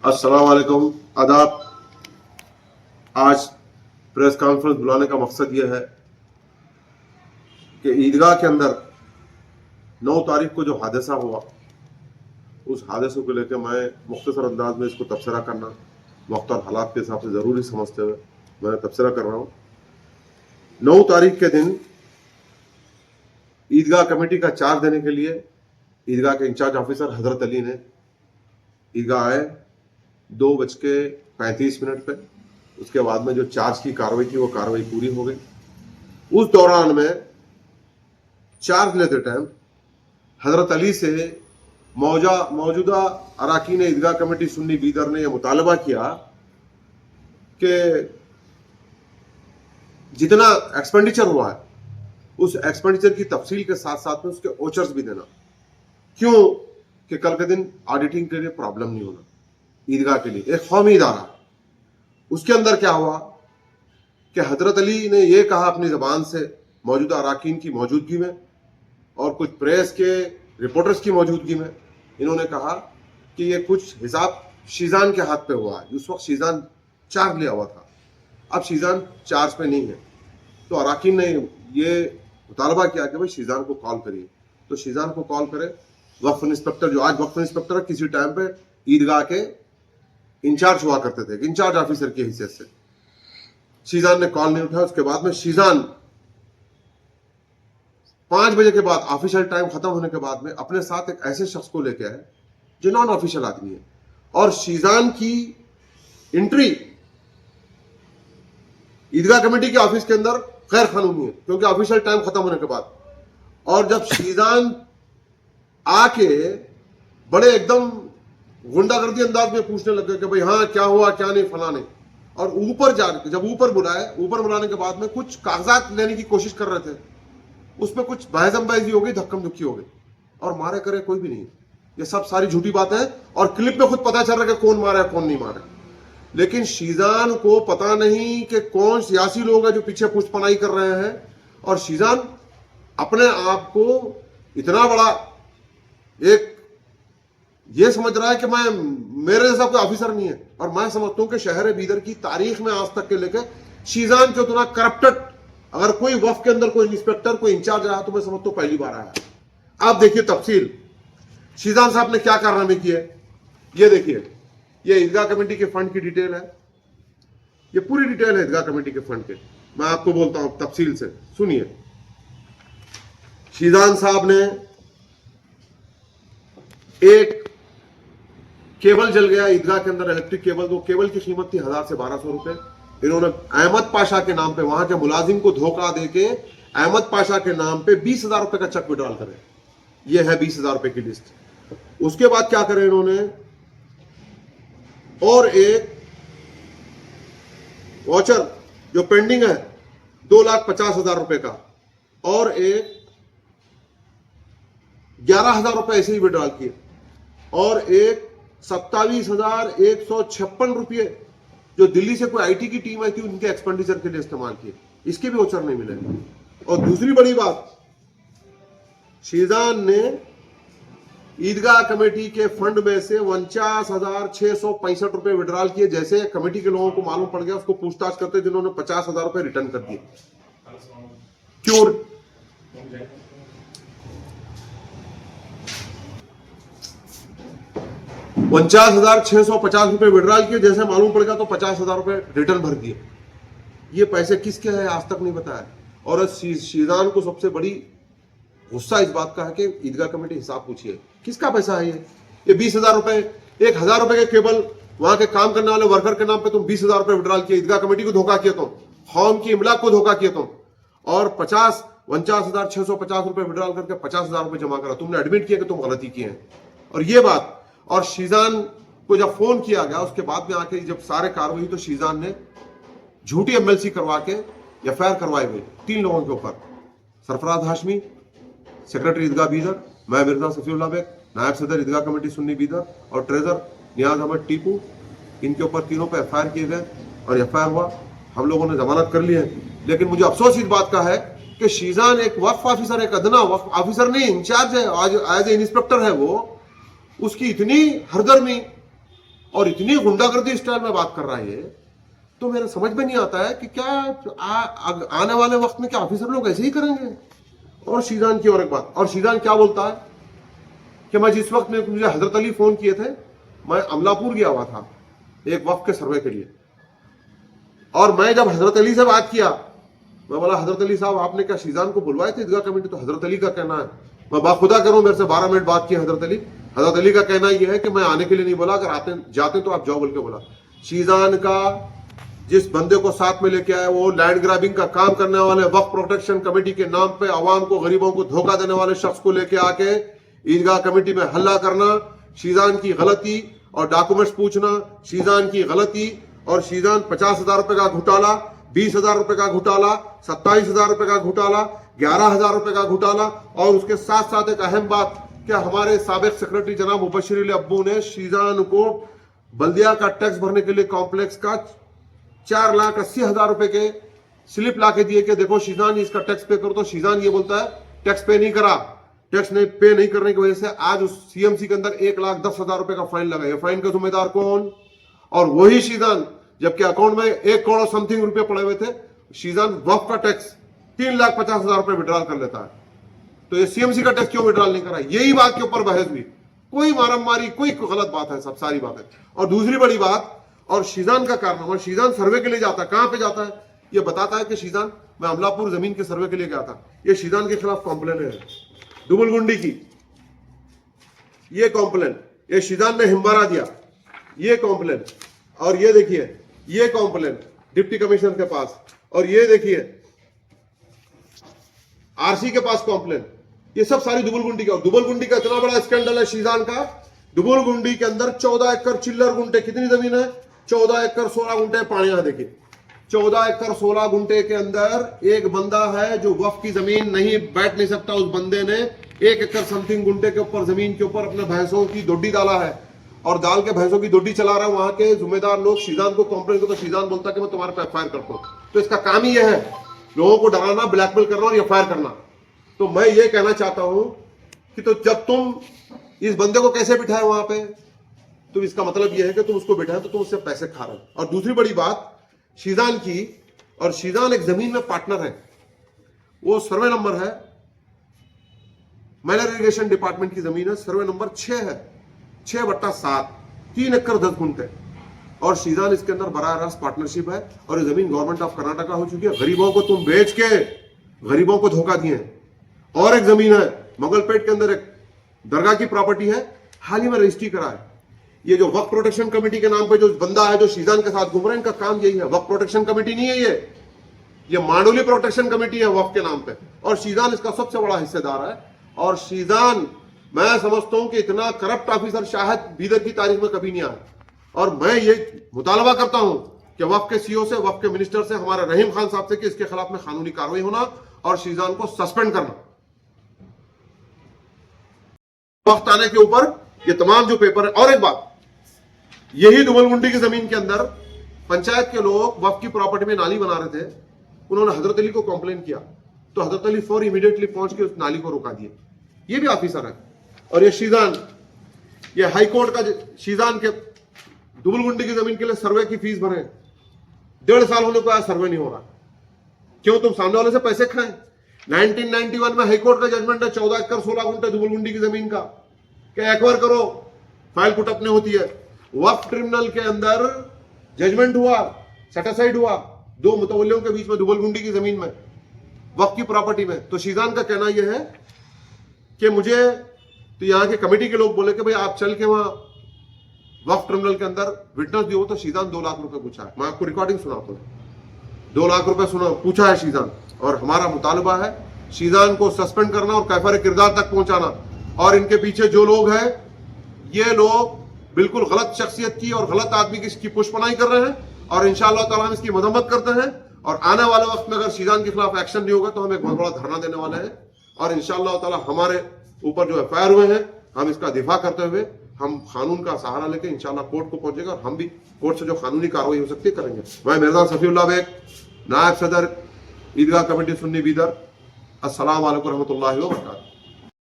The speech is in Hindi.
अस्सलाम वालेकुम, आदाब। आज प्रेस कॉन्फ्रेंस बुलाने का मकसद यह है कि ईदगाह के अंदर 9 तारीख को जो हादसा हुआ, उस हादसे को लेकर मैं मुख्तसर अंदाज में इसको तबसरा करना वक्त और हालात के हिसाब से ज़रूरी समझते हुए मैं तबसरा कर रहा हूँ। 9 तारीख के दिन ईदगाह कमेटी का चार्ज देने के लिए ईदगाह के इंचार्ज ऑफिसर हजरत अली ने ईदगाह आए 2:35 पे। उसके बाद में जो चार्ज की कार्रवाई थी वो कार्रवाई पूरी हो गई। उस दौरान में चार्ज लेते टाइम हजरत अली से मौजूदा अराकीन ईदगाह कमेटी सुन्नी बीदर ने यह मुतालबा किया कि जितना एक्सपेंडिचर हुआ है उस एक्सपेंडिचर की तफसील के साथ साथ में उसके ओचर्स भी देना, क्यों कि कल के दिन ऑडिटिंग के लिए प्रॉब्लम नहीं होना। ईदगाह के लिए एक कौमी इदारा, उसके अंदर क्या हुआ कि हजरत अली ने यह कहा अपनी जबान से मौजूदा अराकीन की मौजूदगी में और कुछ प्रेस के रिपोर्टर्स की मौजूदगी में, इन्होंने कहा कि ये कुछ हिसाब शीजान के हाथ पे हुआ है। उस वक्त शीजान चार्ज लिया हुआ था, अब शीजान चार्ज पे नहीं है। तो अराकीन ने ये मुतालबा किया कि भाई शीजान को कॉल करिए। तो शीजान को कॉल करे। वक्फ इंस्पेक्टर, जो आज वक्फ इंस्पेक्टर है, किसी टाइम पे ईदगाह के इंचार्ज हुआ करते थे, इंचार्ज ऑफिसर की हैसियत से, शीजान ने कॉल नहीं उठाया। उसके बाद में शीजान 5 बजे के बाद ऑफिशियल टाइम खत्म होने के बाद में अपने साथ एक ऐसे शख्स को लेके आए जो नॉन ऑफिशियल आदमी है, और शीजान की एंट्री ईदगाह कमेटी के ऑफिस के अंदर गैर कानूनी है, क्योंकि ऑफिशियल टाइम खत्म होने के बाद। और जब शीजान आके बड़े एकदम गुंडागर्दी अंदाज में पूछने लगे कि भाई हाँ क्या हुआ क्या नहीं फलाने, और ऊपर जाके जब ऊपर बुलाने के बाद में कुछ कागजात लेने की कोशिश कर रहे थे, उसमें कुछ बहसबाजी हो गई, धक्कम धुक्की हो गई, और मारे करे कोई भी नहीं। ये सब सारी झूठी बातें हैं और क्लिप में खुद पता चल रहा है कि कौन मारा है कौन नहीं मारा। लेकिन शीजान को पता नहीं कि कौन सियासी लोग हैं जो पीछे पुष्पनाई कर रहे हैं, और शीजान अपने आप को इतना बड़ा एक ये समझ रहा है कि मेरे जैसा कोई ऑफिसर नहीं है। और मैं समझता हूं कि शहर बीदर की तारीख में आज तक के लेकर शीजान के उतना करप्टेड अगर कोई वफ के अंदर कोई इंस्पेक्टर कोई इंचार्ज रहा तो मैं समझता हूं पहली बार आया। आप देखिए तफसील शीजान साहब ने क्या कारनामे किए। ये देखिए, ये ईदगाह कमेटी के फंड की डिटेल है, ये पूरी डिटेल है ईदगाह कमेटी के फंड के। मैं आपको बोलता हूं तफसील से, सुनिए। शीजान साहब ने एक केबल जल गया ईदगाह के अंदर, इलेक्ट्रिक केबल। वो केबल की कीमत थी 1000 से 1200 रुपए। इन्होंने अहमद पाशा के नाम पे, वहां के मुलाजिम को धोखा देके अहमद पाशा के नाम पे 20,000 रुपए का चेक विड्रॉल करे। ये है 20,000 रुपए की लिस्ट। उसके बाद क्या करे इन्होंने, और एक वॉचर जो पेंडिंग है 2,50,000 रुपए का, और एक 11,000 रुपए ऐसे ही विड्रॉल किए, और एक 27,156 रुपये जो दिल्ली से कोई आईटी की टीम आई थी उनके एक्सपेंडिचर के लिए इस्तेमाल किए। इसके भी ओचर नहीं मिले। और दूसरी बड़ी बात, शीजान ने ईदगाह कमेटी के फंड में से 49,665 रुपए विड्रॉल किए। जैसे कमेटी के लोगों को मालूम पड़ गया, उसको पूछताछ करते जिन्होंने 50,000 रुपए रिटर्न कर दिए। क्यों? 49,650 रुपए विड्रॉल किए, जैसे मालूम पड़ गया तो 50,000 रुपए रिटर्न भर दिए। ये पैसे किसके हैं आज तक नहीं बताया। और शीजान को सबसे बड़ी गुस्सा इस बात का है कि ईदगाह कमेटी हिसाब पूछिए किसका पैसा है ये 20,000 रुपए, 1,000 रुपए के केबल वहां के काम करने वाले वर्कर के नाम पे तुम 20,000 रुपए विड्रॉल किए। ईदगाह कमेटी को धोखा किया तुम, कौम की इमला को धोखा किया तुम, और 49,650 रुपए विड्रॉल करके 50,000 रुपए जमा करा। तुमने एडमिट किया कि तुम गलती किए हैं। और ये बात, और शीजान को जब फोन किया गया उसके बाद में आके जब सारे कार्रवाई, तो शीजान ने झूठी एमएलसी करवा के एफआईआर करवाए हुए 3 लोगों के ऊपर, सरफराज हाशमी, सेक्रेटरी ईदगाह बीदर, मैं मिर्जा सफीउल्लाह बेग, नायब सदर ईदगाह कमेटी सुन्नी बीदर, और ट्रेजर नियाज अहमद टीपू। इनके ऊपर तीनों पे एफआईआर किए गए और एफआईआर हुआ। हम लोगों ने जमानत कर ली है। लेकिन मुझे अफसोस इस बात का है कि शीजान एक वक्फ ऑफिसर, एक अदना वक्फ ऑफिसर नहीं, इंचार्ज है, आज एज ए इंस्पेक्टर है वो, उसकी इतनी हरदर्मी और इतनी गुंडागर्दी स्टाइल में बात कर रहा है ये, तो मेरे समझ में नहीं आता है कि क्या आने वाले वक्त में क्या ऑफिसर लोग ऐसे ही करेंगे। और शीजान की और एक बात, और शीजान क्या बोलता है कि मैं जिस वक्त में मुझे हजरत अली फोन किए थे, मैं अमलापुर गया हुआ था एक वक्त के सर्वे के लिए, और मैं जब हजरत अली से बात किया, मैं बोला हजरत अली साहब आपने क्या शीजान को बुलवाए थे ईदगाह कमेटी? तो हजरत अली का कहना है, मैं बाखुदा करूं, मेरे से 12 मिनट बात किए हजरत अली का कहना यह है कि मैं आने के लिए नहीं बोला, अगर आते जाते तो आप जाओ बोल के बोला। शीजान का जिस बंदे को साथ में लेके आया वो लैंड ग्रैबिंग का काम करने वाले, वक्फ प्रोटेक्शन कमेटी के नाम पे आवाम को, गरीबों को धोखा देने वाले शख्स को लेके आके ईदगाह कमेटी में हल्ला करना, शीजान की गलती और डॉक्यूमेंट्स पूछना, शीजान की गलती और शीजान 50,000 रुपए का घोटाला, 20,000 रुपए का घोटाला, 27,000 रुपए का घोटाला, 11,000 रुपए का घोटाला, और उसके साथ साथ एक अहम बात कि हमारे साबिक सेक्रेटरी जनाब मुबशिर अली अब्बू ने शीजान को बल्दिया का टैक्स भरने के लिए कॉम्प्लेक्स का 4,80,000 रुपए के स्लिप ला के दिए कि देखो शीजान इसका टैक्स पे करो, तो शीजान ये बोलता है टैक्स पे नहीं करा। टैक्स पे नहीं करने की वजह से आज उस सीएमसी के अंदर 1,10,000 रुपए का फाइन लगा। ये फाइन का जिम्मेदार कौन? और वही शीजान, जबकि अकाउंट में 1 करोड़ समथिंग रुपए पड़े हुए थे, शीजान वक्फ का टैक्स 3,50,000 रुपए विड्रॉल कर लेता है। तो ये सीएमसी का टैक्स क्यों विड्रॉल नहीं करा? यही बात के ऊपर बहस हुई, कोई मारामारी, कोई गलत बात है, सब सारी बात है। और दूसरी बड़ी बात, और शीजान का कारनामा, शीजान सर्वे के लिए जाता है, कहां पे जाता है ये बताता है कि शीजान मैं अमलापुर जमीन के सर्वे के लिए गया था। ये शीजान के खिलाफ कॉम्प्लेन है दुबुलगुंडी की, ये कॉम्प्लेन, ये शीजान ने हिम्बारा दिया, ये कॉम्प्लेन, और ये देखिए ये कॉम्प्लेन डिप्टी कमिश्नर के पास, और ये देखिए आरसी के पास कॉम्प्लेन, ये सब सारी दुबुलगुंडी का। दुबुलगुंडी का इतना बड़ा स्कैंडल है शीजान का, दुबुलगुंडी के अंदर 14 एकड़ चिल्लर गुंटे, कितनी जमीन है? 14 एकड़ 16 गुंटे पानी। यहां देखिए 14 एकड़ 16 गुंटे के अंदर एक बंदा है जो वक्फ की जमीन नहीं बैठ नहीं सकता, उस बंदे ने 1 एकड़ समथिंग गुंटे के ऊपर जमीन के ऊपर अपने भैंसों की दोड्डी डाला है, और डाल के भैंसों की दोड्डी चला रहा है। वहां के जिम्मेदार लोग शीजान को कंप्लेन करते, तो शीजान बोलता कि मैं तुम्हारे पे एफआईआर करता हूं। तो इसका काम ही यह है लोगों को डराना, ब्लैकमेल करना और एफआईआर करना। तो मैं ये कहना चाहता हूं कि तो जब तुम इस बंदे को कैसे बिठाए वहां पे, तो इसका मतलब यह है कि तुम उसको बिठाए तो तुम उससे पैसे खा रहे हो। और दूसरी बड़ी बात शीजान की, और शीजान एक जमीन में पार्टनर है, वो सर्वे नंबर है, माइनर इरिगेशन डिपार्टमेंट की जमीन है, सर्वे नंबर 6 है, 6/7, 3 एकड़ 10 गुंटे, और शीजान इसके अंदर बराह रास्त पार्टनरशिप है। और ये जमीन गवर्नमेंट ऑफ कर्नाटका हो चुकी है। गरीबों को तुम बेच के गरीबों को धोखा दिए। और एक जमीन है मंगलपेट के अंदर, एक दरगाह की प्रॉपर्टी है, हाल ही में रजिस्ट्री करा है। ये जो वक्फ प्रोटेक्शन कमेटी के नाम पे जो बंदा है जो शीजान के साथ घूम रहा है, इनका काम यही है। वक्फ प्रोटेक्शन कमेटी नहीं है ये मांडोली प्रोटेक्शन कमेटी है वक्फ के नाम पे, और शीजान इसका सबसे बड़ा हिस्सेदार है। और शीजान, मैं समझता हूं कि इतना करप्ट ऑफिसर शायद बीदर की तारीख में कभी नहीं आया। और मैं ये मुतालबा करता हूं कि वक्फ के सीओ से, वक्फ के मिनिस्टर से, हमारे रहीम खान साहब से, कि इसके खिलाफ में कानूनी कार्रवाई होना और शीजान को सस्पेंड करना। वक्त आने के ऊपर ये तमाम जो पेपर है। और एक बात, यही दुबलगुंडी की जमीन के अंदर पंचायत के लोग वक्फ की प्रॉपर्टी में नाली बना रहे थे, उन्होंने हजरत अली को कंप्लेन किया, तो हजरत अली फौर इमीडिएटली पहुंच के उस नाली को रोका दिए। ये भी ऑफिसर है। और ये शीजान, ये हाई कोर्ट का शीजान के दुबलगुंडी की जमीन के लिए सर्वे की फीस भरे, 1.5 साल होने को आया, सर्वे नहीं हो रहा। क्यों? तुम सामने वाले से पैसे खाएं। 1991 में हाईकोर्ट का जजमेंट है 14 एकड़ 16 गुंटे दुबलगुंडी की जमीन का, क्या एक्वायर करो, फाइल पुट अपने होती है। वक्फ ट्रिब्यूनल के अंदर जजमेंट हुआ, सेटिसाइड हुआ 2 मुतवल्लियों के बीच में दुबलगुंडी की जमीन में, वक्फ की प्रॉपर्टी में। तो शीजान का कहना यह है कि मुझे, तो यहाँ के कमेटी के लोग बोले कि भाई आप चल के वहां वक्फ ट्रिब्यूनल के अंदर विटनेस दियो। तो शीजान 2 लाख रुपए पूछा है, मैं आपको रिकॉर्डिंग सुनाता हूं। 2 लाख रुपए पूछा है शीजान, और हमारा मुतालबा है शीजान को सस्पेंड करना और कैफर किरदार तक पहुंचाना। और इनके पीछे जो लोग हैं, ये लोग बिल्कुल गलत शख्सियत की और गलत आदमी की इसकी पुष्पनाई कर रहे हैं, और इंशाअल्लाह ताला हम इसकी मजम्मत करते हैं। और आने वाले वक्त में अगर शीजान के खिलाफ एक्शन नहीं होगा तो हम एक बहुत बड़ा धरना देने वाले हैं, और इंशाअल्लाह ताला हमारे ऊपर जो एफआईआर हुए हैं, हम इसका दिफा करते हुए हम कानून का सहारा लेके इंशाअल्लाह कोर्ट को पहुंचेगा, और हम भी कोर्ट से जो कानूनी कार्रवाई हो सकती है करेंगे। मैं मिर्जा सफीउल्लाह बेग, नायब सदर ईदगाह कमेटी सुन्नी बीदर, अस्सलाम वालेकुम रहमतुल्लाहि व बरकातहू।